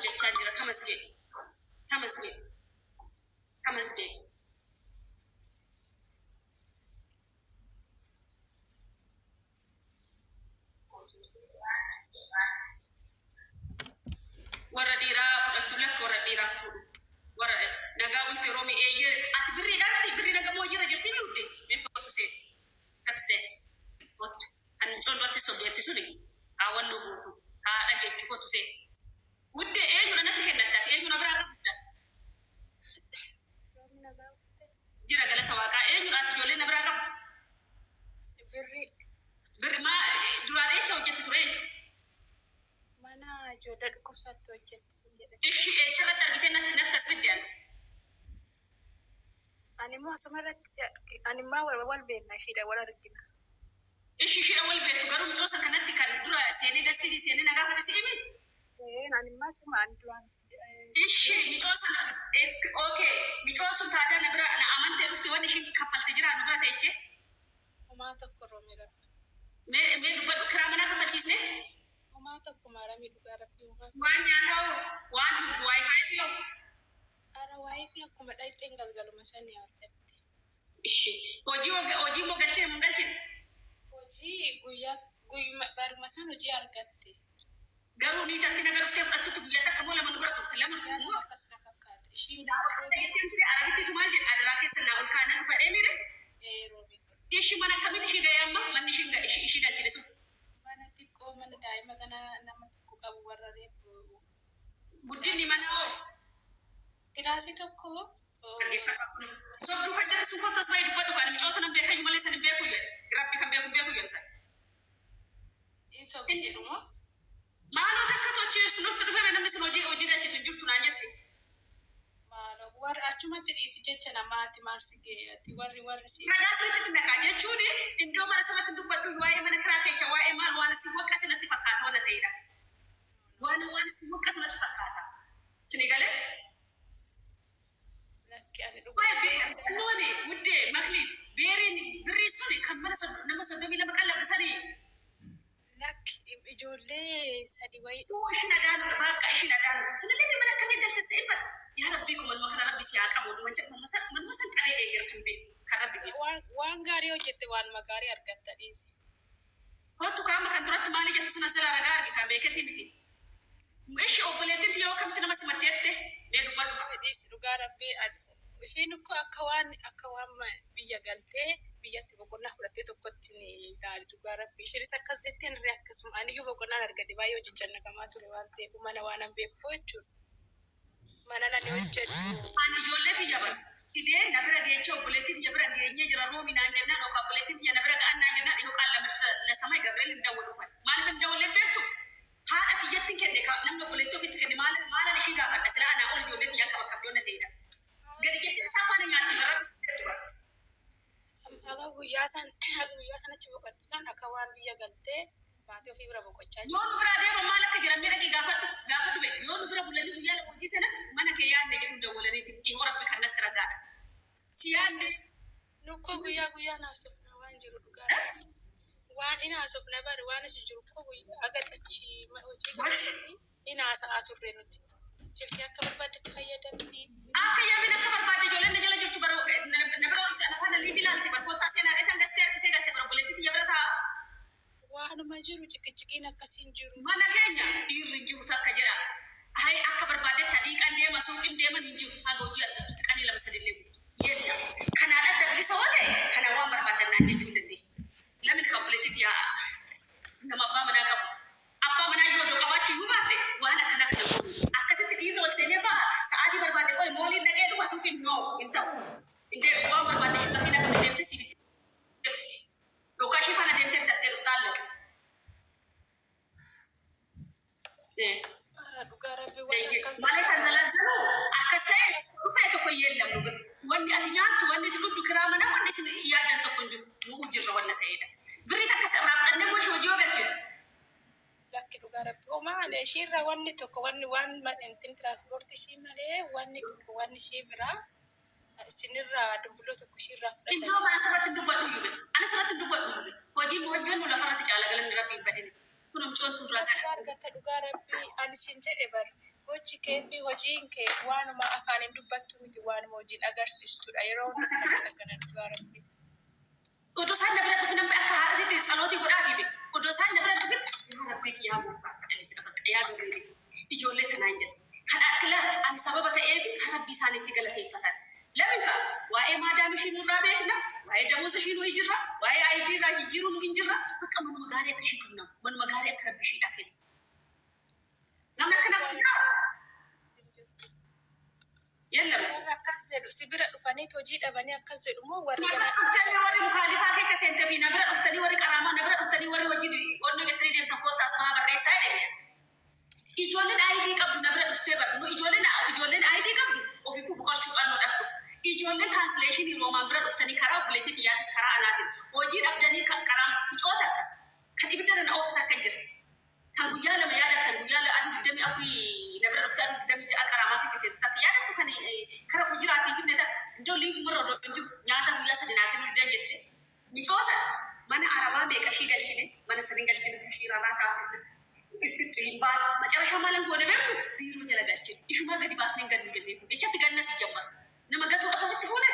hojjechaa tamasgee warra dhiiraa fudhachuu lakka warra dhiiraaf fuudhu warra nagaa bultee roomii eeyyee ati birrii nagamoo jira jirtii mi'uutte katisee kan collotti sobdeetti suni haawwannoo guutuu haadha jechuu kotusee guddee eenyudha natti kennattaati eenyudha biraa qabda jira galata waaqaa eenyudhaati ijoollee na biraa qabdu birri maa duraan eecha hojjetti ture eenyu Joda dhukkubsattu hojjetti jedhe. Ishi echarratti argite natti asfiddean. Animmoo asumarratti animmaa wal beekna ishiidha wal argina. Ishi ishiidha wal beektu garuu micoosa kanatti kan dura seenii gastii seenii nagaa kana si himi? Animmaa suma duraan ishi micoosa okay micoosu taadaa na bira na amantee dhufte wanni ishiin kaffalte jira nu bira teechee? Homaa tokko roomira. Mee dubbadhu kiraa manaa kaffalchiisne? Mata kumarami duga rabbi wanya tahu wan wifi yo ara wifi akuma dai tengal galu masani argatti ishi oji mo galche oji bar masano ji argatti garu ni tanti nagar ufte fudhattu guyya takka mo lama dubara turte lama mo akasna fakkat ishi da robi arabiti tumal je adara kessa na ulkana fade mire robi ishi mana kamiti shi ga yamma man ishi galche desu mana daa'ima kana nama tokko qabu warra reefu guddinni mana kilaasii tokko sobdu kan jedhu sun tasbaa dubbadhu kan micoota nan beekayu malee san beeku jedhe rabbi kan beeku jedhan sobdi jedhumo maaloo takka tochi nutti dhufame namni sun hojii galchitu jirtu naan jette maaloo warra achumatti dhiisi jecha namaati maal si geeyati warri si kadaa sirriitti nakaa jechuun iddoo mana sanatti dubbadhu waa'ee mana kiraa kecha waa'ee maal waan si waqqa sinatti fakkaata wala ta'edha waan si waqqa sinatti fakkaata sini galee lakki ani dhugaa nooni wuddee makliid beeriin birrii suni kan mana nama soddomii lama qallabdu sanii lakki ijoollee sadi wayii ishin adaanu baaqa ishin adaanu tinillee mana akkamii galte seeffadha yaa rabbii kun manuma kana rabbi si haa qabu manuma san qaree eegar kan beeku kan rabbi waan gaarii hojjette waan magaarii argatta dhiisi hotu kaama kan duratti maali jettu sun asirraa ragaa argi kan beeketi miti ishi obboleettitti yoo kamitti nama simatteette mee dubbatu dhiisi dhugaa rabbii isheen akka waan biyya galtee biyyatti boqonnaa fudhattee tokkotti ni ilaali dhugaa rabbii isheenis akkas jetteen irree akkasuma aniyyuu boqonnaan argadhe baay'ee hojjechannakamaa ture waan ta'eef mana waan an beekuuf jechuudha mana nani hojjedhu ani ijoolleeti jaban idee na bira geechee obboleettiin ya bira geenyee jira roomi naan jennaan yookaan obboleettiin ya na bira ga'an naan jennaan yookaan la samay gabriel hin dawwadu fan maaliif hin dawwalee beektu haadha tiyyattiin kenne namni obboleettii ofitti kenne maalan ishii gaafadha sila anaa ol ijoolleetti yaa qaba qabdoonna ta'edha gadi jettee isaa faana nyaatti bara Aga guyyaa sanatti boqochisan akka waan biyya galtee maatii ofii bira boqochaa jirti. Yoo nu bira deemu maal akka jiran miidhagee gaafadhu be yoo nu bira bulanii guyyaa lama hojii sana mana kee yaadne jedhu dawwalanii dhihoo rabbi kan natti ragaadha. Si yaadne. Nukkoo guyyaa naasofna waan jiru dhugaa. Waan inaasofna bari waan isin jiru koo guyyaa agadhachi hojii galchuuti inaasaa turre nuti. Silkii akka barbaadetti fayyadamti. Akka yaabin akka barbaadde ijoolleen jala jirtu bara na bira afaan liibii laalti barkoottaa seenaadhee kan gastee harkisee galchee bara obboleettii ya bira ta'a. Waanuma jiru ciqinciqiin akkasiin jiru. Mana keenya dhiirri hin jiru takka jedha. Hayi akka barbaaddetti adiiqaan deema suuqiin deeman hin jiru. Haga hojii argattutti qanii lama sadillee bultu. Yeessa. Kanaa adda bilisa hoo ta'e kana waan barbaadannaan jechuu hin dandeessu. Lamni kan obboleettii nama abbaa manaa qabu. Abbaa manaa yoo qabaachuu yoo baatte waan akkana kana godhu. Akkasitti dhiirri ol seenee baha sa'aatii barbaadde qoy mooliin dhaqee dhufa suuqiin noo hin ta'u. Indee waan barbaadde shifatti nama deemte si dhufti. Yookaan shifana deemte bitattee dhufta allaqa. Dhugaa rabbi waan akkas. Malee kan dalazzanu akkas ta'e dhufee tokko yeellamnu bira. Wanni ati nyaattu wanni dhudhu kiraa manaa wanni isin yaadan tokko hin jiru. Nu'u jirra wanna ta'edha. Birrii takka irraa fudhannee moo hojii galchinu. Lakki dhugaa rabbi homaan ishiirra wanni tokko waan intin tiraanspoortii ishii malee wanni tokko wanni ishii biraa isinirraa dubbuloo tokko ishiirraa fudhatan. Iddoo mana sirratti dubbadhu yube. Ana sirratti dubbadhu yube. Hojiin nu lafarratti caala galanni rabbi hin badine. Kun umcoon tun ragaa. Argata dhugaa rabbi ani sin jedhe bar gochi keefi hojiin kee waanuma afaan hin dubbattu miti waanuma hojiin agarsiistudha yeroo hundi sagana dhugaa rabbi. Udah saya dapat film apa hasil di salon di Godafi be. Udah saya dapat film itu rabbi ya bu pas kali kita pakai ya dulu. Ijolle tanah aja. Kan aklar an sabab ta evi kan bisa nih tiga lagi fatan. Lalu kan wae madam shinu rabe na wae damus shinu ijra wae ID raji jiru nu injra baka man magari ka shikuna man magari ka rabbi shi dakin. Namna kana kita يلا كسر سبرة فني توجيه أبني كسر مو وري نبرة أفتني وري مخالفة كي كسنت في نبرة أفتني وري كرامة نبرة أفتني وري وجد ورنو يتري جم تقول تاسمع بريسة إيه إجولين ID كابو نبرة أفتبر نو إجولين ID كابو وفي فوق بقى شو أنو دفعه إجولين translation يروما نبرة أفتني كرام بلتي كيا سكرا أناتين وجد أبداني كرام جوتا كان يبدأ أنا أفتح كجر كان بيالا ميالا تبيالا أدو دمي أفي نبرة أفتني دمي جاء كرامات كسنت تكيا kara fujirati fi neta do li maro do nju nyaata bu yasa dina tinu dangette mi tosa mana araba me kashi galchine mana sarin galchine kashi rana tafsis isitti ba macarasha malan gone betu biru jala galchine ishu ma gadi basne ganni gadi ko echat ganna si jabba nama gatu afa fitfune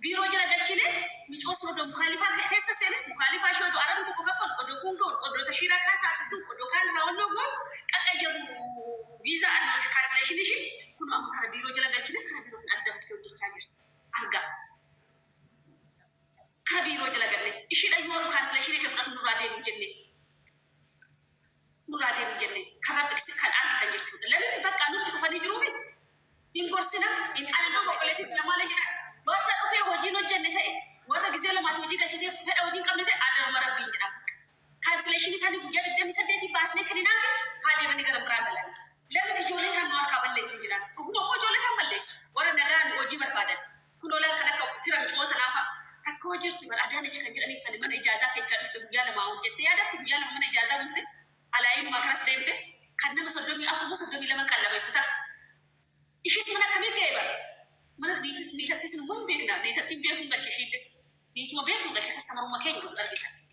biru jala galchine mi tosa do mukhalifa kessa sene mukhalifa sho do arabu ko kafal do kungo do tashira kasa asisu do kan rawno go kakayaru visa and cancellation ishi kun am kara biro jala galchine kara biro adda ko dichagir arga kara biro jala galle ishi da yoru cancellation ke fatu nurade mu jenne kara biksi kan arga tan yetu lamin bakka nuti ko fani jurubi in gorsina in aldo ko polisi na mala gina warna ko fe hoji no jenne tay warna gizela ma toji galchite feda wodi kamne tay adar marabbi ngida cancellation isani bu yabe dem sadeti basne kanina fi hade mani garam brandala لمن يجولي كان نور قبل لي جوجنا وكم هو جولي كان ملش ورا نجان وجي بربادن كنوا لا كنا كفيرا مجموعة نافا تكو جرت بر أدانة شكل جاني كان من إجازة كي كان يفتح بيانا ما هو جت يا ده بيانا من إجازة مثل على أي مكان سليمته كنا مسجمي أفهم مسجمي لما كان لما يتوتا إيش اسمنا كمية كيبا من نيشة تسمع مهم بيننا نيشة تبيعهم بالشيء نيشة ما بيعهم بالشيء كستمروا مكان يقول لك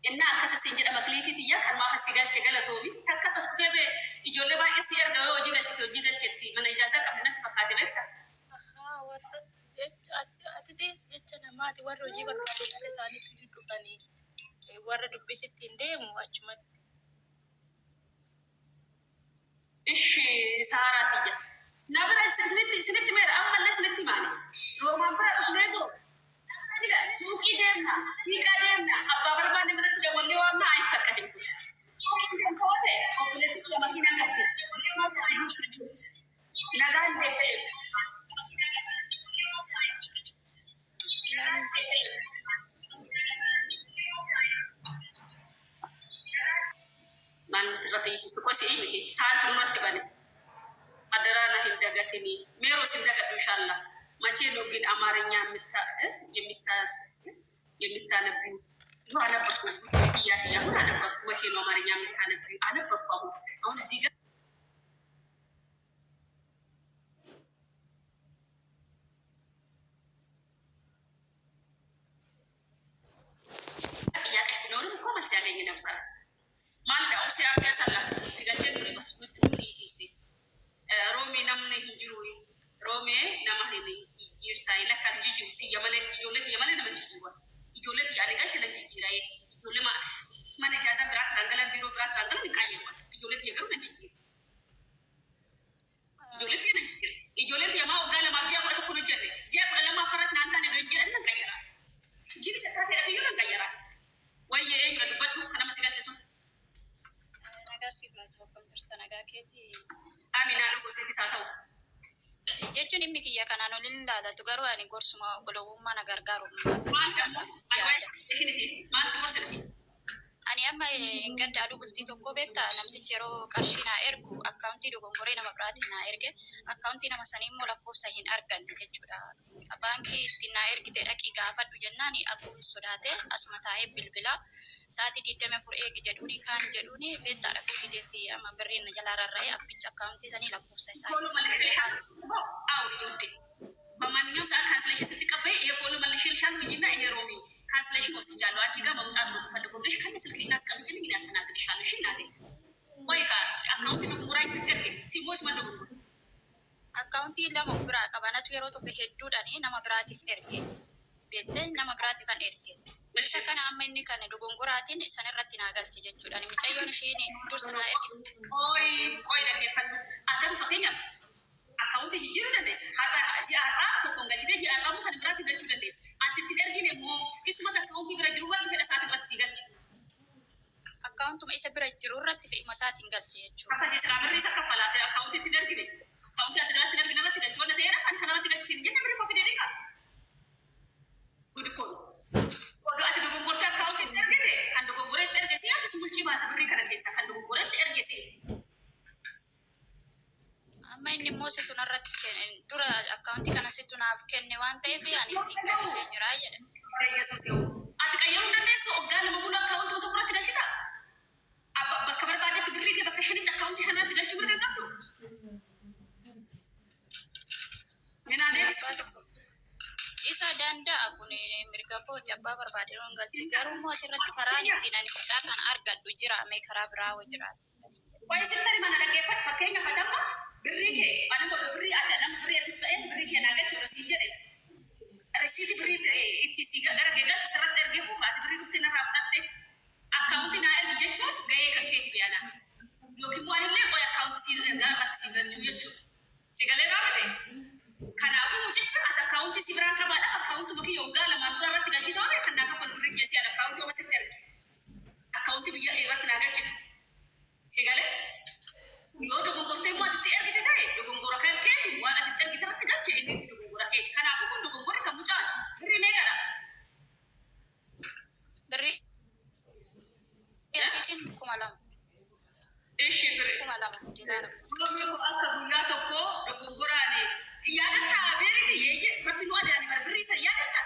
إن أكثر سنجد أمكليتي تيا كان ما خد سيجار شغلة توبي تكاد تسكفي بإجولة ما يصير جوا وجيغا شتي من إجازة كمان تفكرت بيتا. ور أتديس جتنا ما تي ور وجي بركاتي على ساني تجيبوا فاني ور دبيس تندم وأجمد. إيش ساراتية نبرة سنتي مير أما لا سنتي ماني روما فرا أسنيدو سوكي دمنا تيكا دمنا أبا برباني من التجا واللي وانا عايز فكرتي سوكي دم كوته أو بلتي كلا مكينا كتير واللي ما تعيش نادان بيتي man terlebih isu kosi ini tahan rumah tebani adara na hindagatini mero sindagat inshallah mace login amarnya yemitta nabi ana bakku iya ana bakku mace no amarnya mitta nabi ana bakku awon ziga iya ke binori ko masih ada yang daftar mal da usi afya sallah siga cendure ba nuti isisti romi namne hinjurui rome nama hini jirta ila kan jujurti yamale yamale nama jujua ijole ti ale gashi nan jijirai ijole ma mana jaza berat rangalan biro berat rangalan ni kaya ma ijole ti yagaru nan jijiri ijole ti ma ogala ma jiya ko kunu jende jiya ko lama farat nan tan do jiya nan kayara jiri ta ta fi nan kayara waye ga dubatu kana masiga sesu nagarsi ba to kam turta nagaketi amina do ko seti satau jechuun dhimmi kiyya kanaan olin ilaalatu garuu ani gorsuma obboloowummaa na gargaaru ani amma hin gadda aduu bultii tokko beektaa namtichi yeroo qarshii naa ergu akkaawuntii dogongoree nama biraatiin naa erge akkaawuntii nama sanii immoo lakkoofsa hin arganne jechuudha baankii ittiin naa ergite dhaqii gaafadhu jennaan abuu sodaate asuma taa'ee bilbila sa'aatii 24 eegi jedhuuni kaan jedhuuni beektaa dhaquu fideetti amma birriin na jalaa rarra'ee abbicha akkaawuntii sanii lakkoofsa isaa በማንኛውም ሰዓት ካንስሌሽን ስትቀበይ ይሄ ፎሎ መልሽልሻል ወይና ይሄ ሮሚ ካንስሌሽን ወስጃለሁ አንቺ ጋር መምጣት ነው ፈልጎልሽ ከነ ስልክሽን አስቀምጪልኝ ያስተናግድሻል እሺ እናቴ ወይ ካ አካውንት ነው ሙራይ ፍቅርክ Simos mana. Akkaawuntii lama of biraa qabanatu yeroo tokko hedduudhaan nama biraatiif erge. Beektee nama biraatiif an erge. Isa kana amma inni kan dogongoraatiin isan irratti naa galche jechuudha. Mucayyoon ishiin dursa naa ergite. Oi dhaggeeffadhu. Adam fakkeenyaaf akkaawuntii jijjiiruu dandeessa. Har'a ji'aarraa tokkoon galchitee ji'aarraa immoo kan biraatti galchuu dandeessa. Ati itti ergine immoo isuma akkaawuntii bira jiru wanti fedha isaati irratti sii galche. Akkaawuntuma isa bira jiru irratti fe'ima isaatiin galche jechuudha. Akka jechuudha birri isa kaffalaate akkaawuntii itti ergine. Akkaawuntii ati irratti ergine irratti galche wanta ta'eera kan kanarratti galchisiin jenne birri kofii deebii qaba. Gudi koolu. Koolu ati dogoggortee akkaawuntii itti ergite kan dogoggoreetti ergesii ati sumulchii baata birrii kana keessa kan dogoggoreetti ergesii. Amma inni immoo situ narratti dura akkaawuntii kana situ naaf kenne waan ta'eef ani ittiin galchee jira jedhe. Yesuus yoo ati qayyaruu dandeessu hoggaa nama bulu akkaawuntii tokko irratti galchita. Bakka barbaadetti birrii kee bakka shanitti akkaawuntii kanatti galchuu mirga qabdu. Minaa deebisu. Isa danda'a kun mirga kooti abbaa barbaade roon galche garuu immoo asirratti karaan ittiin ani mucaa kana argadhu jira mee karaa biraa hoo jiraate. Wayi sittani mana dhaggeeffatu fakkeenya fatamma birrii kee ani godhu birrii ati nama birrii ergitu ta'eeti birrii kee naa galchuudha siin jedhe. Risiiti birrii itti si gara kee galchu sirratti ergee buufa ati birrii dhuftee narraa fudhatte akkaawuntii naa ergi jechuun gahee kan keeti be'ana. Yookiin immoo anillee qoy akkaawuntii siin ergaa irratti siin galchuu jechuudha. Si galee raawwate. Kanaafuu mucicha ati akkaawuntii si biraa qabaadhaaf akkaawuntii bakki hoggaa lamaan dura irratti galchii ta'uu kan naa kafalu birrii keessi ati akkaawuntii oma sitti ergi. Akkaawuntii biyya irratti naa galchitu. Si galee yoo dogoggortee immoo ati ergite ta'e dogoggora kan keeti waan ati ergite irratti galche inni dogoggora keeti. Kanaafuu kun dogoggora kan mucaati. Birrii meeqadha? Birrii asiitiin 2,000. Ishi birrii 2,000 diinaara. Akka guyyaa tokko dogoggoraan yaadatta beeriti yeeyye rabbi nu adaani bara birrii isa yaadatta.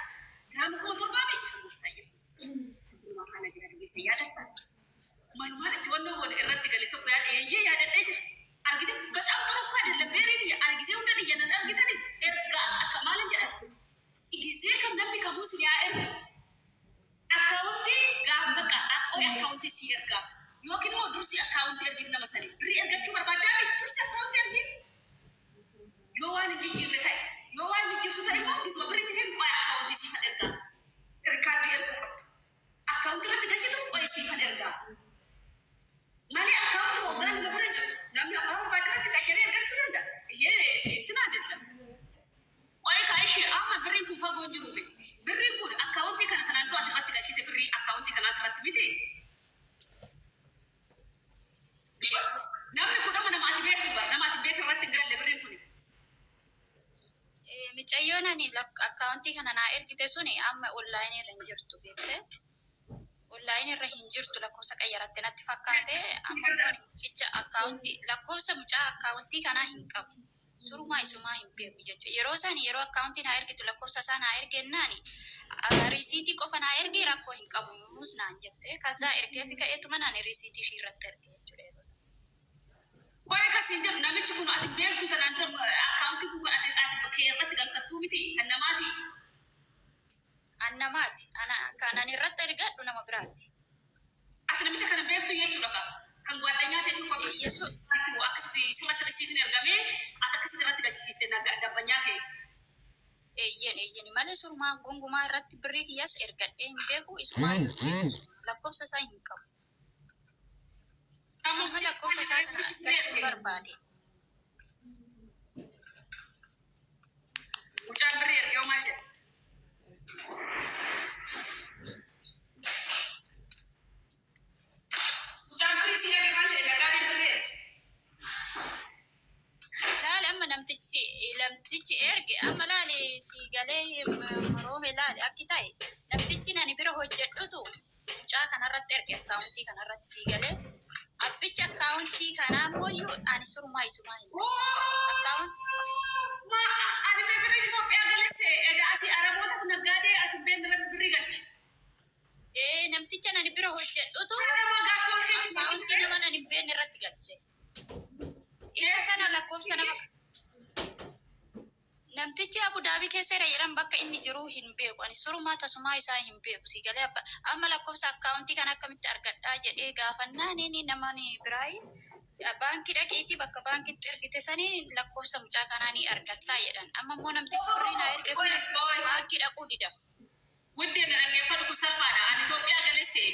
Giraama 7,000 kan gooftaa Yesuus. Nama faana jira birrii isa yaadatta. Malumaan itti wannoo wal irratti galee tokko yaada yeeyyee yaadadhee jira. Argite basham tokko adeemla beeriti argisee hunda dhiyyanan argitani ergaa akka maalan jedhan. Gisee kam namni kamuu si yaa ergu. Akkaawuntii gaabbaqa akkoo akkaawuntii si ergaa. Yookiin immoo dursi akkaawuntii ergiif nama sanii. Birrii ergachuu barbaadaa dursi akkaawuntii ergiif. Yoo waan jijjiirre ta'e yoo waan jijjiirtu ta'e immoo gisuma birriitti kennu qo'ee akkaawuntii siifan ergaa. Rikaardii erguu qabdu. Akkaawuntii irratti galchitu qo'ee siifan ergaa. Malee akkaawuntii waggaa nama bira jiru namni abbaa barbaade irratti qayyaree ergachuu danda'a. Ittiin adeemna. Qo'ee kaa'ishee amma birriin kun fagoo jiru birriin kun akkaawuntii kana kanaan du'aati irratti galchite birrii akkaawuntii kanaa irratti miti. Namni kun nama ati beektu bara nama ati beeku irratti galle birriin kun. Mucayyoon ani akkaawuntii kana naa ergite suni amma onlaayinii irra hin jirtu beektee. Onlaayinii irra hin jirtu lakkoofsa qayyaratte natti fakkaate amma mucicha akkaawuntii lakkoofsa mucaa akkaawuntii kanaa hin qabu. Surumaa isumaa hin beeku jechuudha. Yeroo isaanii yeroo akkaawuntii naa ergitu lakkoofsa isaa naa ergennaani risiitii qofa naa ergee rakkoo hin qabu nuus naan jettee kazaa ergee fi ka'eetuma naan risiitii ishii irratti erge jechuudha. Qo'ee kasiin jedhu namichi kun ati beektu tanaan dura akkaawuntii kun ati bakkee irratti galfattuu miti kan namaati. Annamaati. Kanan irratti ergadhu nama biraati. Ati namicha kana beektu jechuudha kan gwaddeenyaa ta'e tokko Yesuus. Akkasitti sirratti risiitiin ergamee ati akkasitti irratti galchisiiste dabbanyaa kee. Eeyyeen malee surumaa gongumaa irratti birrii kiyyaas ergadhee hin beeku isumaa lakkoofsa isaa hin qabu. Amma lakkoofsa isaa kana argachuu barbaade. Mucaan birrii ergee maal jedha? Mucaan birrii si ergee maal jedha? Dhagaa birrii. Laale amma namtichi erge amma laale si galee roome laale akki ta'e namtichi nani bira hojjedhutu mucaa kanarratti erge akkaawuntii kanarratti si galee abbichi akkaawuntii kanaa mooyyuu ani surumaa isumaa hin Ani birrii Itoophiyaa galese egaa asii Arabootatu naggaadee ati beekna irratti birrii galche. Namticha nani bira hojjedhutu akkaawuntii nama nani beekna irratti galche. Isa kana lakkoofsa nama namtichi Abu Dhaabii keessa jedhan bakka inni jiru hin beeku. Ani surumaa tasumaa isaa hin beeku. Si galee amma lakkoofsa akkaawuntii kana akkamitti argadhaa jedhee gaafannaan inni namani biraayi baankii dhaqiitii bakka baankitti ergite sanii lakkoofsa mucaa kanaa ni argattaa jedhan. Amma immoo namtichi birrii naa erge kun baankii dhaquu dida. Would they get for Kusafana and Ethiopia Galese?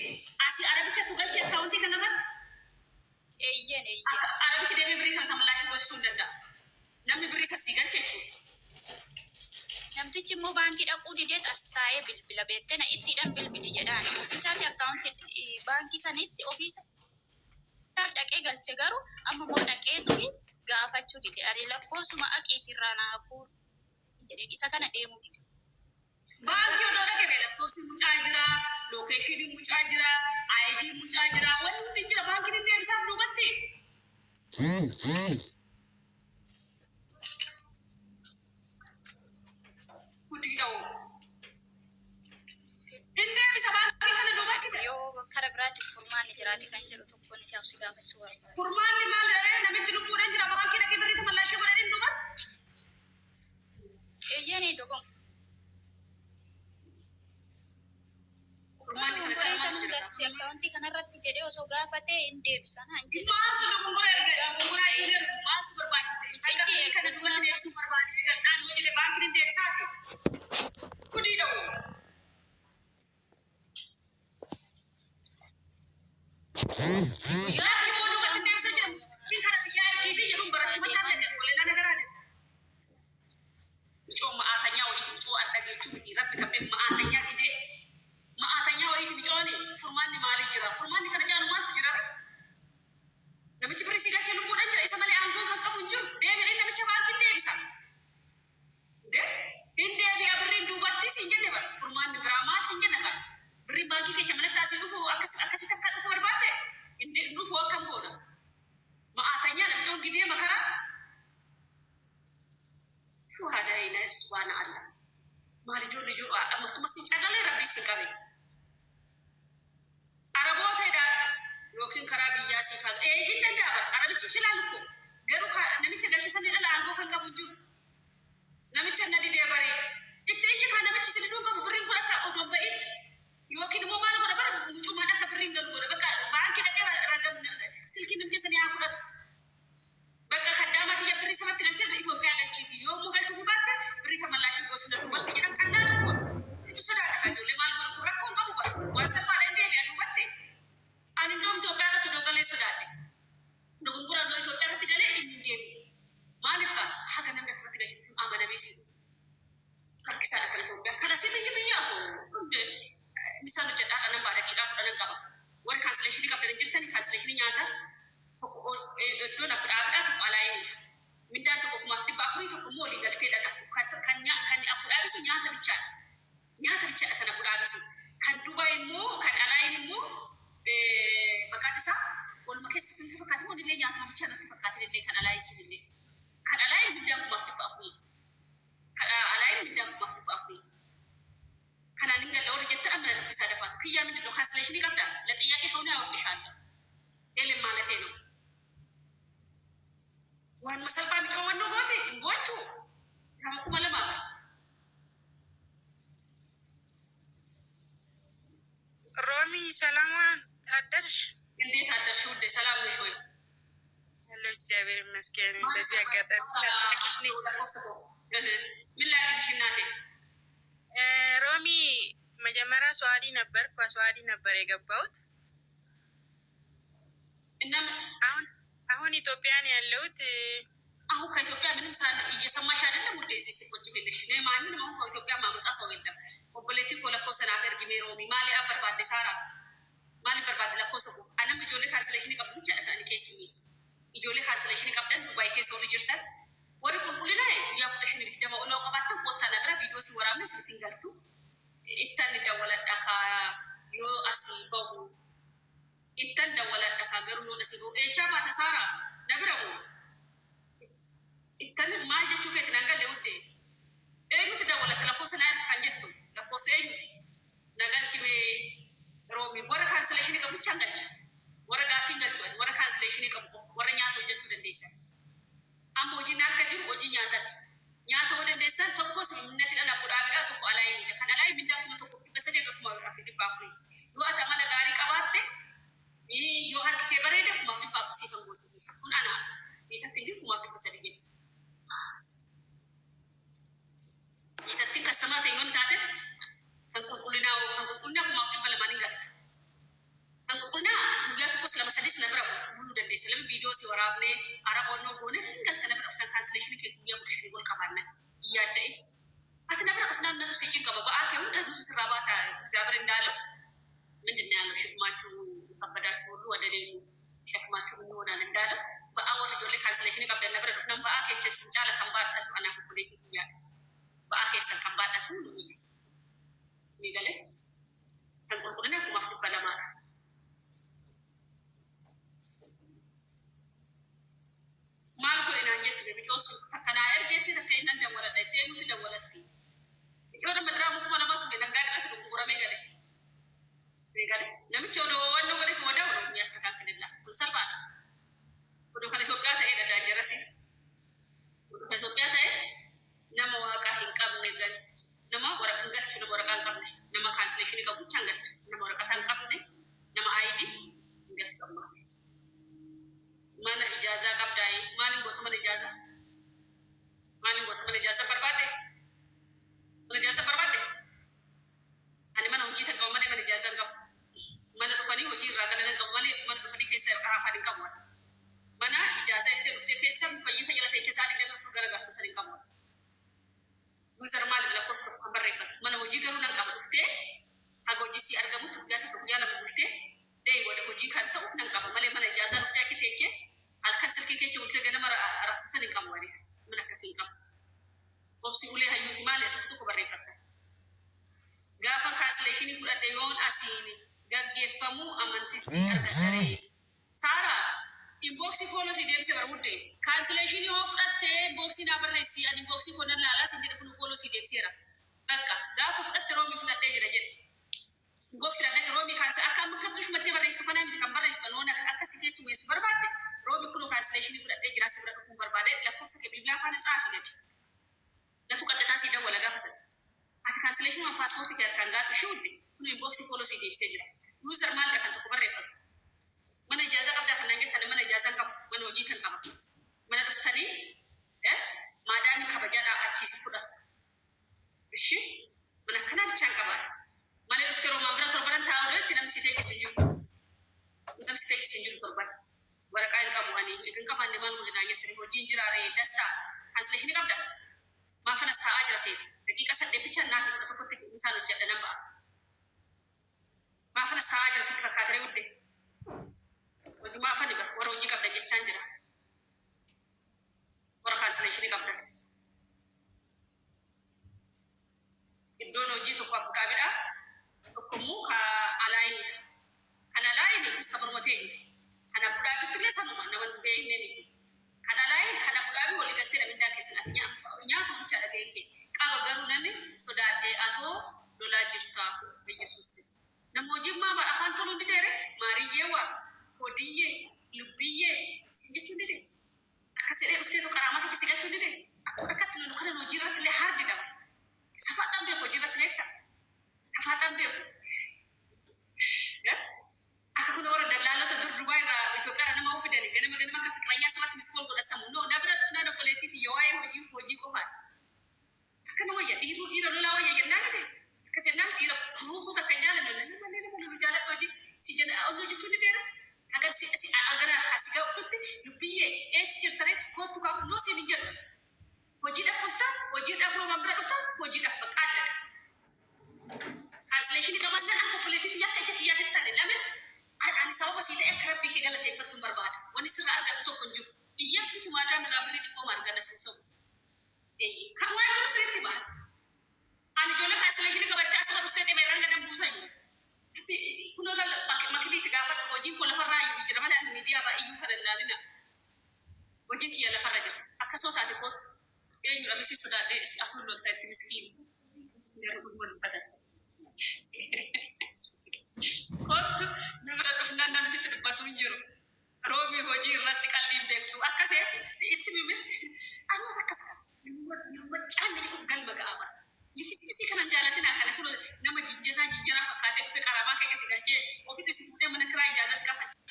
As the Arabic to get county Kanaman? Arabic delivery from Tamalash was soon done. Nami Brisa Sigachetu. Namtichi immoo baankii dhaquu dideet as taa'ee bilbila beektena itti hidhan bilbili jedhaan ofiisaatti akkaawuntii baankii sanitti ofiisa dhaqee galche garuu amma immoo dhaqeetu gaafachuu dide ari lakkoofsuma aqeetirraa naafuu jedheen isa kana deemuu dide. Baankii odoo dhaqee lakkoofsi mucaa jira, lookeeshinii mucaa jira, ID mucaa jira, wanti hundi jira baankiin inni deebisaaf duubatti. Kara biraatti furmaanni jiraati kan jedhu tokko ni siyaaf si gaafachuu barbaada. Furmaanni maal namichi lubbuudhaan jira baankii dhaqee birriitti mallaashee godhanii dhugan? Eeyyanii dogon. Dogongorii kanaan galchee akkaawuntii kanarratti jedhee osoo gaafatee hin deebisan haan jedhe. Maaltu dogongoraa erga? Dogongoraa hin ergu maaltu barbaachise? Akkaawuntii kana duwwaa deebisuu barbaadee galchaan hojii baankiin hin deebisaati. Hojii dha'u. Yaaki boonu kan deemsa jedhamu siin kana biyyaa ergii fi jedhuun barachuu mataa danda'u walilaa nagaraadha. Micoo ma'aatanyaa walitti micoo adda geechuu miti rabbi kan beeku ma'aatanyaa gidee ma'aatanyaa walitti micooni furmaanni maaliif jira? Furmaanni kana jaalu maaltu jira? Namichi birrii si galchee lubbuudhaan jira isa malee aangoon kan qabu hin jiru deebiin namicha baankiin deebisa. Hin deebi'a birriin duubatti siin jenne bara furmaanni biraa maal siin jenna kan? Birriin baankii keenya malatti asii dhufu akkasitti akka dhufu barbaadde inni dhufu akkam goona. Ma'aatanyaa namtoon gidee makaraa. Shuhadaa'ina subhaana Allah. Maal ijoollee amartuma siin cagalee rabbii siin qabe. Araboota edaan yookiin karaa biyyaa siif haga hin danda'a bara arabichi chilaan ko garuu namicha galchisanii dhala aangoo kan qabu jiru. Namicha na didee baree itti iyya kan namichi si diduu qabu birriin kun akka odoon ba'in. Yookiin immoo maal godha bara mucummaan akka birriin galu godha bakka baankii dhaqee ragam silkii namticha sanii haa fudhatu. Bakka kaddaama kiyya birrii sabatti galchee Itoophiyaa galchiiti yoo immoo galchuuf baatte birrii tamallaashii goosina duubatti jedhan kannaan kun situ sodaata kajoollee maal godha kun rakkoon qabu bara waan salphaadhaan deebi'a duubatti. Ani iddoo Itoophiyaa irratti dogalee sodaadhe. Dogongoraan iddoo Itoophiyaa irratti galee inni hin deebi'u. Maaliif kaa haga namni akkasatti galchiisu amanamee siitu. Rakkisaadha kan Itoophiyaa. Kana si biyyaa misal hojjedhaa dhanan baadadhiidhaa fudhanan qaba. Warri kaansileeshinii qabdan jirtanii kaansileeshinii nyaata tokko iddoo dhaabdhaa tokko alaayiniidha. Mindaan tokko 4,400 tokko immoo olii galtee dhadha. Kan abu dhaabisu nyaata bichaadha. Nyaata bichaadha kan abu dhaabisu. Kan Dubaay immoo kan alaayin immoo maqaan isaa waluma keessa sinti fakkaate immoo illee nyaatuma bichaa natti fakkaate illee kan alaayin sun illee. Kan alaayin mindaan 4,400. Kan alaayin mindaan 4,400. Kanaan hin galle warri jettan amma dubbisaa dafaatu. Kiyyaa miti dhoo kaansileeshinii qabda. La xiyyaaqee faunaa hordishaadha. Eeleen maalatee no. Waan masalphaa micoo wannoo goote hin gochuu. Kama 2,000 bara. Roomi salaamaan ታደርሽ? እንዴት አደርሽ ውዴ? ሰላም ነሽ ወይ? ሄሎ እግዚአብሔር ይመስገን። በዚህ አጋጣሚ ላጣቂሽ ነኝ። ምን ላግዝሽ እናቴ? ሮሚ መጀመሪያ ሰዋዲ ነበር ከሰዋዲ ነበር የገባሁት። እና አሁን ኢትዮጵያ ነው ያለሁት። አሁን ከኢትዮጵያ ምንም እየሰማሽ አይደለም ውዴ? እዚህ ሲቆጭ ብልሽ እኔ ማንንም አሁን ከኢትዮጵያ ማመጣ ሰው የለም። ኦቦሌቲ ኮለኮ ሰናፈር ጊሜ ሮሚ ማሊ አበርባደ ሳራ ማሊ በርባደ ለኮሰቡ አነም ኢጆሌ ካንስሌሽን ቀብዱ ቻለካኒ ኬሲሚስ ኢጆሌ ካንስሌሽን ቀብደን ዱባይ ኬስ ወር ጅርተን ወደ ቁልቁልና ያቁሽን ልጅደማ ኦሎ ቀባተ ወጣ ነበር ቪዲዮ ሲወራም ሲንገልቱ ኢታን ደወለዳካ ዮ አሲባው ኢታን ደወለዳካ ገሩ ነው ነሲቡ ኤቻ ባተሳራ ነብረሙ ኢታን ማል ጀቹ ከትናንጋ ለውዴ ኤኑ ተደወለት ለኮሰና ካንጀቱ ለኮሰኝ ነጋልቺ ሜ ሮሚ ወረ ካንስሌሽን ቀብዱ ቻንጋች ወረ ጋፊን ገልቹ ወረ ካንስሌሽን ቀብዱ ወረ ኛቶ ጀቹ ደንዴሰ አሞ ጂና ከጅሩ ኦጂ ኛታት ኛቶ ወደ ደሰን ተኮስ ምነት ለና ቁራቢዳ ተቆ አላይ ነው ከናላይ ምንዳፍ ነው ተቆ በሰደ ተቆ ማውራፊ ዲባፍሪ ዱአታ ማለ ጋሪ ቀባቴ yoo harki kee bareeda kumaaf dhibbaaf siifan goosisiisa kun ana beekatti jiru kumaaf dhibba sadii jedhe beekatti kastamaa ta'e yoon taateef kan qulqullinaa kumaaf dhibba lamaan hin galta kan qulqullinaa guyyaa tokkos lama sadis na bira buluu dandeessa lama viidiyoo si waraabnee araboonnoo goone hin galta na bira dhuftan kaansileeshinii kee guyyaa 15 gol qabaanna yaada'e ati na bira dhufnaan natu siichin qaba ba'aa kee hunda nutu sirraa baata እግዚአብሔር እንዳለው ምንድን ነው ያለው ሸክማችሁ ከበዳችሁ ሁሉ ወደ እኔ ሸክማችሁ ምን ይሆናል እንዳለው በአወር ጆሌ ካንስሌሽን ቀብደን ነበር ደፍነን በአኬቸስ እንጫለ ከንባዳቱ አናፍ ኮሌ ይያ በአኬሰ ከንባዳቱ ይያ ሲገለ ተንቆልቆልና ማፍሉ በለማ ማልጎ እናንጀት በቢጮስ ተከና እርገት ተከይና እንደወረደ ደሙ ተደወለት ይጮደ መድራሙ ማለማሱ ለንጋዳት ነው ጎረሜ ገለ ሲጋለ ለምቼ ወደ ወንዶ ወደ ወዳው ነው የሚያስተካክልላ ሰርባ ወደ ከኢትዮጵያ ተሄደ ዳጀረሲ ወደ ከኢትዮጵያ ተሄ ነማ ዋቃ hinqab ነገር ነማ ወረቀት ገርች ነው ወረቀት ቀብ ነማ ካንስሌሽን ቀብ ብቻ ገርች ነማ ወረቀት አንቀብ ነማ አይዲ ገርች ማፍ ማና ኢጃዛ ቀብዳይ ማንን ጎት ማን ኢጃዛ በርባዴ ማን ኢጃዛ በርባዴ ani mana hojii takka mana mana ijazan qabu mana dhufanii hojii irraa galan qabu malee mana dhufanii keessa qarafaa hin qabu mana ijazaa itti dhuftee keessa fayyala ta'e keessa digdama fur garagartu san hin qabu gusar maal lakkoofsa kan barreeffatu mana hojii garuu nan qaba dhuftee haga hojii si argamu guyyaa takka guyyaa lama bultee dee wada hojii kan ta'uuf nan qaba malee mana ijazaa dhuftee akka teechee halkan silkii keessa bultee ganama raftu san hin qabu wanis mana akkasii hin qabu obsi ulee hayyuuti maal tokko barreeffata gaafa kaansileeshinii fudhadhe yoon asiin gaggeeffamu amantii argatare saara inboxi follow si deebise barudde kaansileeshinii yoo fudhatte inboxi na barreessi ani inboxi ko nan laala sin jedhe kun follow si deebisera bakka gaafa fudhatte roomi fudhadhe jira jedhe inboxi dadda roomi kaansi akka mukattush matte barreessi fana mi kan barreessi banoona akka si keessu weessu barbaadde roomi kun kaansileeshinii fudhadhe jira si bira dhufuu barbaade lakkoofsa ke bibilaa faana xaafi gadi latu qaxxataa si dawwala gaafa sana ati cancellation of passport ke kan ga should kun inbox follow si deep sejira user mal kan to barrefa mana ijaza qabda kan ngeta mana ijaza qab mana hoji kan qaba mana duftani madani kabajada achi si fuda ishi mana kana bican qaba mana duftero mambra torbaran taawre tinam si te kisunju torban warqa in qabu ani ikin qaba ne man ngina ngeta hoji injirare dasta cancellation qabda ma fana sta ajra se daqiiqa saddeet bicha naa fi tokkotti misaan hojjedha nan ba'a maafanas taa'aa jira sitti fakkaatee udde hojii maafani bara warra hojii qabdan jechaan jira warra kaansileeshinii qabdan iddoon hojii tokko abbuqaabidha tokkommoo alaayinidha kan alaayini kastamaruma ta'e kan abbuqaabitti illee sanuma nama beeknee miti kan alaayin kan abbuqaabii walii galtee dhamindaa keessan ati nyaatu bicha dhageenye qaba garuu namni sodaadhee atoo lolaa jirta yesuus namoojii maa afaan toluu ni deere maariyyee waa hodiyyee lubbiyyee sin jechuu ni deere akka sedhee dhuftee tokko qaraamaa keessa galchuu ni deere akkatti lolu kana hojii irratti illee hardi daba safaadhaan beeku hojii irratti leetta safaadhaan beeku akka kun warra dallaalota dur Dubaay irraa Itoophiyaa nama ofidani ganama akka fiqranyaa sabatti miskool godhasamu no nabira dhufnaa dokkoleetiif yoo hojii qofaa kana wayya dhiira lolaa wayya jennaan ade akkasennaan dhiira kuruusuu takka jaalannu nama jaaladhu hojii si jedha ollu jechuun deera agar si agar akkasi ga'utti lubbiyyee eechi jirtare kootu qabu noo siin jedhu hojiidhaaf dhufta hojiidhaaf roomaan bira dhufta hojiidhaaf baqaalla kaansileeshinii qabannan akka poleetitii akka ija kiyyaa tattane lamin ani sababa sii ta'e akka rabbii kee galateeffattuun barbaada wanni sirraa argadhu tokko hin jiru biyya bitu maadaam irraa birrii xiqqooma arganna sin sa'u kan waan jiru sirriitti ba'a ani ijoollee kaansileeshinii qabattee asirra dhuftee dhibeerraan gadan buusayyuu kunoo makiliitti gaafadhu hojiin koo lafarraa iyyuu jira malee ani miidiyaarraa iyyuu kan ilaalina hojiin kiyya lafarra jira akka soo taate kootu eenyudha misi sodaadhee si afuun lolta itti miskiini yeroo wal badan kootu namira dhufnaan namisitti dubbatu hin jiru roobii hojii irratti qalbiin beektu akkasee itti mime anuma akkas macaan gadi galma ga'ama lifisisi kanan jaalatina kana kun nama jijjiraa fakkaatee dhufe qaramaa keessa galchee ofitti si fuudhee mana kiraa ijaalas gaafate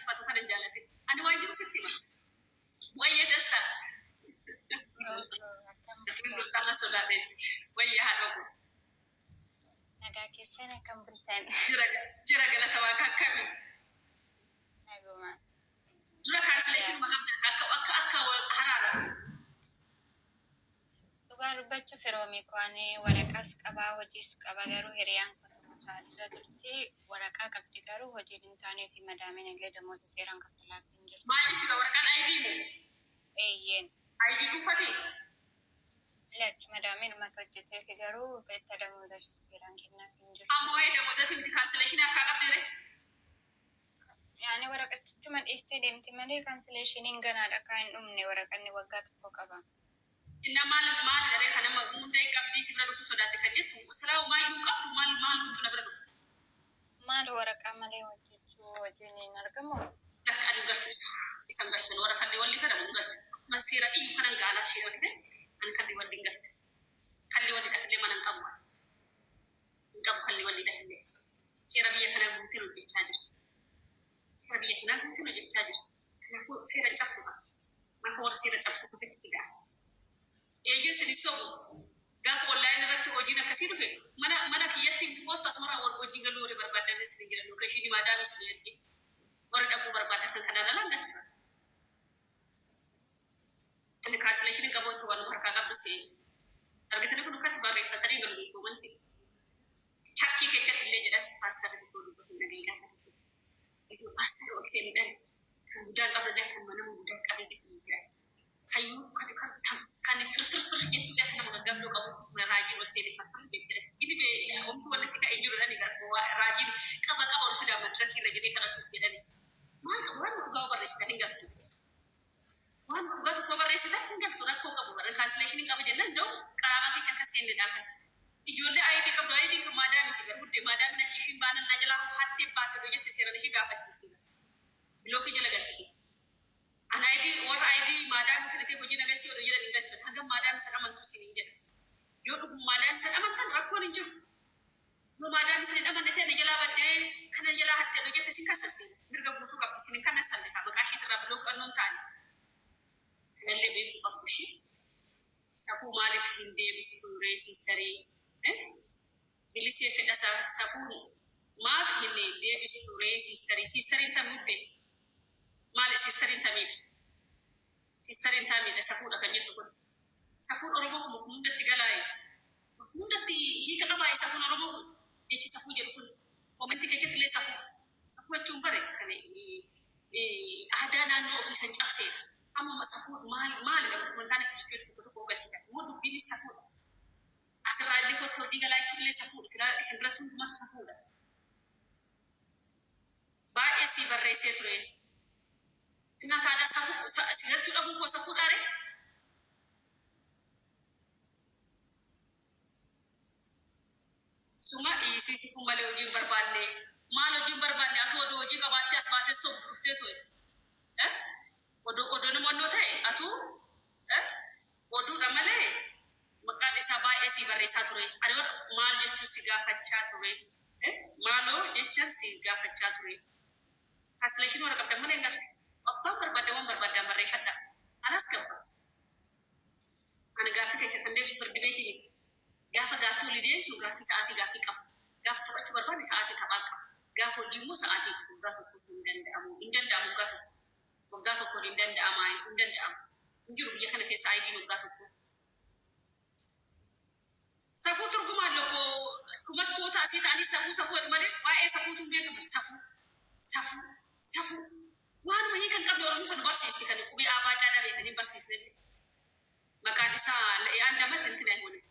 صدقني ويا هذا nagaa keessan akkam bultan jira galata waa kakkabi naguma dura cancellation magabda akka harara dhugaa dubbachuu firoomi kwaane waraqaas qabaa hojiis qaba garuu hiriyaan saadira turte waraqaa qabdi garuu hojii hin taanee fi madaameen illee damoosa seeraan kaffalaaf hin jirtu maal jechuudha waraqaan ID mu eeyyeen ID dhuunfate lakki madaameen uummata hojjetee fi garuu beetta damoosa seeraan kennaaf hin jirtu ammoo damoosa fi cancellation akka qabdere yaani waraqatichuma dhiistee deemti malee cancellationiin ganaadha kan hin dhumne waraqanni waggaa tokko qaba inna maal dare kana mundai qabdi sibra dhufu sodaate kan jettu siraaw maayyuu qabdu maal gochuu na bira dhufte maal waraqaa malee hojjechuu hojiin hin argamu lati adi gartuu isan gartuu waraqaa walli kana mungatu man seera dhiyyu kanan gaalaa sheerakne an kalli walli ngatti kalli walli dhafillee manan qabu hin qabu kalli walli dhafillee seera biyya kana guutiin hojjechaa jira seera biyya kana guutiin hojjechaa jira kanaafuu seera cabsuudha maafuu warra seera cabsu sofitti fidaa eejensi disobu gaaf online irratti hojiin akkasii dhufe mana kiyyatti footoo asmara hojii galuu warri barbaadan isin jira lokeeshinii maadaam isin erge warri dhaquu barbaadan kan kanaan alaan dhafa inni cancellation qabootu waan harkaa qabdu see argatanii kun dukkatti barreeffatanii galu beekuu wanti charchii keessatti illee jedhan paastar tokko dubbatu nageegaa isin paastar ol seenudhan kan guddaan qabda kan mana guddaan qabee jira hayu kan fir jettu dah nama gagam do kamu semua rajin buat sini fir gitu. Ini be untuk wanita kita enjoy dan negara rajin kamu orang sudah madrak kita jadi kalau tuh jadi. Mana wan gua beres tinggal tu. Wan gua tu gua beres tinggal tu nak kau kamu beres cancellation kamu jangan dong. Kalau kita cakap sini dah. Ijual ID kamu ID kemana ni tiga rude madam nak cifin banan najlah hati pat do jadi terserah ni dapat sistem. Belum kerja lagi sih. An ID or ID madam kita hoji nagar ci odo yela ningal tan hagam madam sadaman tu sinin je yo dum madam sadaman tan rakko ni jum no madam sinin aman nete ne jala badde kana jala hatte do jete sin kasasti mirga butu kap sinin kana sande ka makashi tra blok anon tan nelle be ko kushi safu malif hinde bisture sisteri bilisi feda safu maaf hinne de bisture sisteri tamudde mali sisterin tamid safu da kan yittu safu oromo ko munda tigalay munda ti hika kama safu oromo jechi safu je kun momenti ke kele safu chumbare kan adana no ofisan chafse amma safu mal da mun kana kitu ko galti modu bini safu asra di ko to digalay chulle safu sira isbratu ma safu da ba esi barre setre Nak ada safu, sekarang juga buku safu kare. Suma isi si kumbale uji berbanding, malu uji berbanding atau ada uji kabati asbate sob uste tu, odo ni mono thay, atau, odo namale, maka disaba esi barisa tu, ada mal jechu siga facat tu, malu jechu siga facat tu, cancellation orang kapten mana enggak? Apa berbeda mereka tak? Anas kau? Anak gafi kecil kan dia super debate ini. Gafi lidian su gafi saat gafi kap. Gafi tempat cuba pada saat kapal kap. Gafi jimu saat itu gafi indan damu gafi. Gafi ko indan damai indan dam. Injuru dia kan kesa ID no gafi ko. Safu turguma loko kumat tota sita ani safu ada mana? Wah safu tu dia kan safu. Waan mahi kan qabdu orang fon barsiisti kan kubi abacha da be kan barsiisne maka disa ya anda matan tinan woni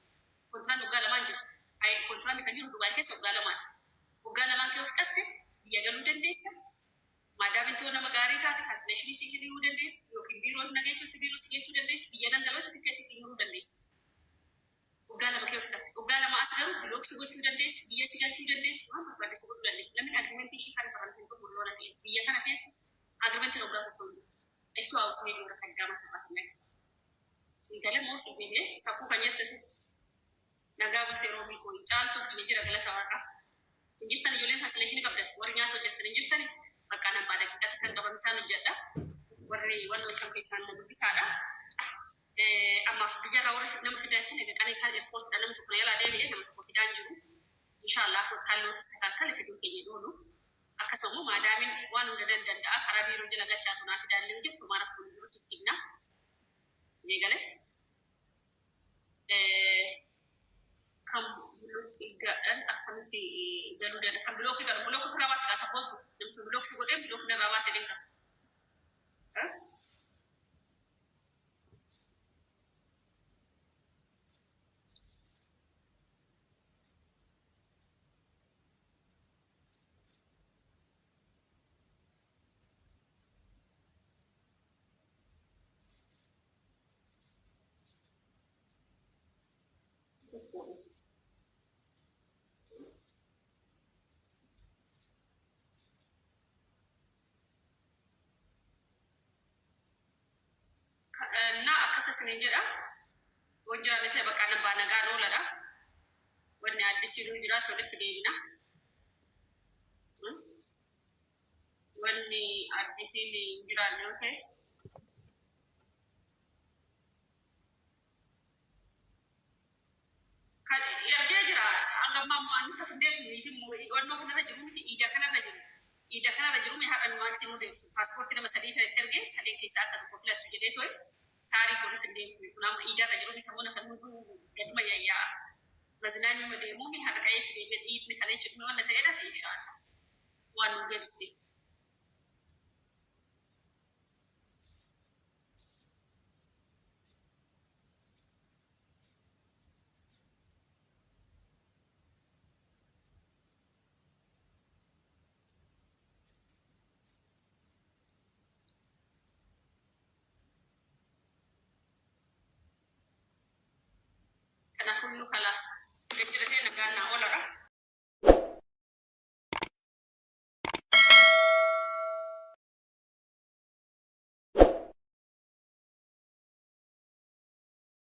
kontran ugala manju ay kontran kan yuru dubai kesa ugala man ke ofkatte ya galu dendesa madam itu na magari ka cancellation si kidi udendes yo kin biro na gecho biro si gecho dendes ya nan galo tiketi si yuru dendes ugala ma ke ofkatte ugala ma asgaru blok si gochu dendes biya si gecho dendes ma ba dendes gochu dendes lamin agreement shi kan paran to bolora biya kana pesa agreement lo gato con itu harus medio rekam sepatnya ingkala mau sih bebe sapu banyak terus naga buste romi ko ical to kinjira gala kawaka injistani julen cancellation kabda warnya to jetta injistani makana pada kita kan kapan sanu jada warni wano kan kisan na bisada أما في بجرا ورا في نم في ده كنا كان يكال إيربورت أنا متكون يلا ده بيه نم تكون في دانجرو إن شاء الله فوتالو تستكال في دون كيجيدونو أكسمو ما دامين وانو ددن دن دا كرابي رجلا غشاتنا في دان لوجي تمارا كل رسول فينا سيجاله كم بلوك إيجا أكمل تي جالو ده كم بلوك إيجا بلوك في رابع سكاسا بولتو نم بلوك سيقول بلوك نرابع سيدنا na akasa sinjira wajira ne te bakana bana gano lada wani addisi jira to lit deebina wani addisi ni jira ne te kan ya dia jira anga mamma an ta sinde su ni mo wani ko na jiru ni ida kana na jiru mi hadan ma simu de passport ne masadi ta terge sadi ki sa ta ko flat jide toy sari ko lit deebis ni kuna ida na jiru mi samona kan mudu edma ya mazinani mo de mo mi hada kay ki de ni kana ci no na ta eda fi inshallah wanu gebsti kana kullu khalas